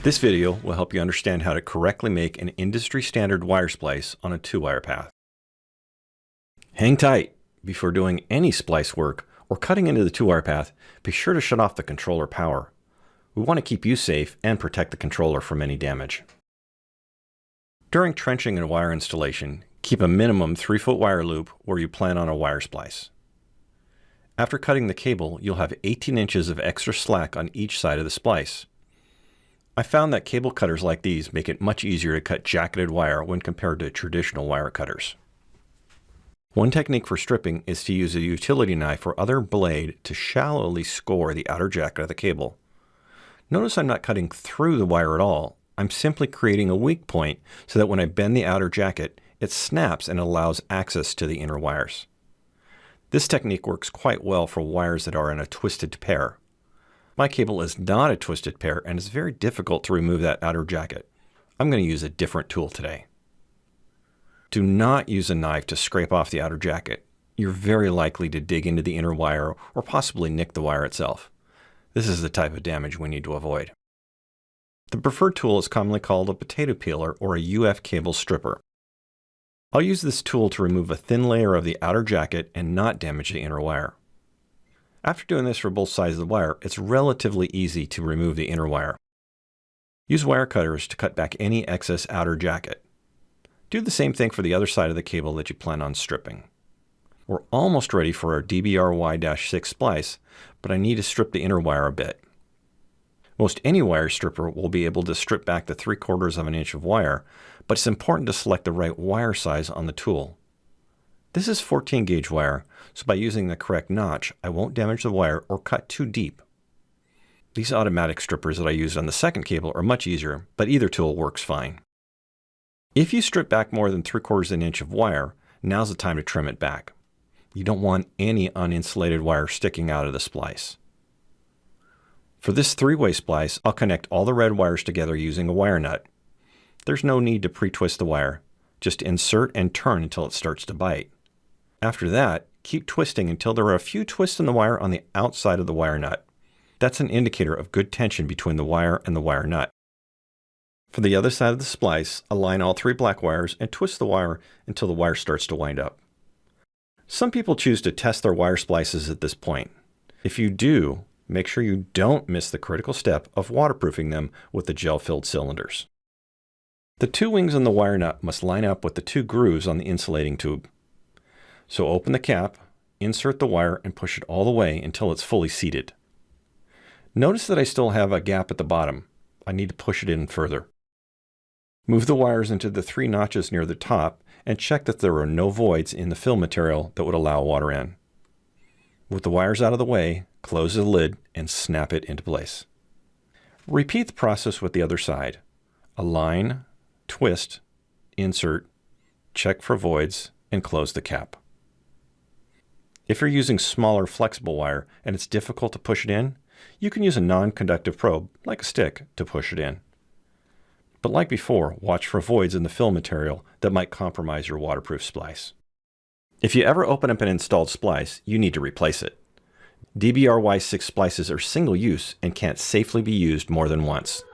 This video will help you understand how to correctly make an industry standard wire splice on a 2-wire path. Hang tight! Before doing any splice work or cutting into the 2-wire path, be sure to shut off the controller power. We want to keep you safe and protect the controller from any damage. During trenching and wire installation, keep a minimum 3-foot wire loop where you plan on a wire splice. After cutting the cable, you'll have 18 inches of extra slack on each side of the splice. I found that cable cutters like these make it much easier to cut jacketed wire when compared to traditional wire cutters. One technique for stripping is to use a utility knife or other blade to shallowly score the outer jacket of the cable. Notice I'm not cutting through the wire at all. I'm simply creating a weak point so that when I bend the outer jacket, it snaps and allows access to the inner wires. This technique works quite well for wires that are in a twisted pair. My cable is not a twisted pair and it's very difficult to remove that outer jacket. I'm going to use a different tool today. Do not use a knife to scrape off the outer jacket. You're very likely to dig into the inner wire or possibly nick the wire itself. This is the type of damage we need to avoid. The preferred tool is commonly called a potato peeler or a UF cable stripper. I'll use this tool to remove a thin layer of the outer jacket and not damage the inner wire. After doing this for both sides of the wire, it's relatively easy to remove the inner wire. Use wire cutters to cut back any excess outer jacket. Do the same thing for the other side of the cable that you plan on stripping. We're almost ready for our DBRY-6 splice, but I need to strip the inner wire a bit. Most any wire stripper will be able to strip back the 3/4 of an inch of wire, but it's important to select the right wire size on the tool. This is 14 gauge wire, so by using the correct notch, I won't damage the wire or cut too deep. These automatic strippers that I used on the second cable are much easier, but either tool works fine. If you strip back more than 3/4 of an inch of wire, now's the time to trim it back. You don't want any uninsulated wire sticking out of the splice. For this 3-way splice, I'll connect all the red wires together using a wire nut. There's no need to pre-twist the wire. Just insert and turn until it starts to bite. After that, keep twisting until there are a few twists in the wire on the outside of the wire nut. That's an indicator of good tension between the wire and the wire nut. For the other side of the splice, align all 3 black wires and twist the wire until the wire starts to wind up. Some people choose to test their wire splices at this point. If you do, make sure you don't miss the critical step of waterproofing them with the gel-filled cylinders. The 2 wings on the wire nut must line up with the 2 grooves on the insulating tube. So open the cap, insert the wire, and push it all the way until it's fully seated. Notice that I still have a gap at the bottom. I need to push it in further. Move the wires into the 3 notches near the top and check that there are no voids in the fill material that would allow water in. With the wires out of the way, close the lid and snap it into place. Repeat the process with the other side. Align, twist, insert, check for voids, and close the cap. If you're using smaller flexible wire and it's difficult to push it in, you can use a non-conductive probe, like a stick, to push it in. But like before, watch for voids in the fill material that might compromise your waterproof splice. If you ever open up an installed splice, you need to replace it. DBRY-6 splices are single use and can't safely be used more than once.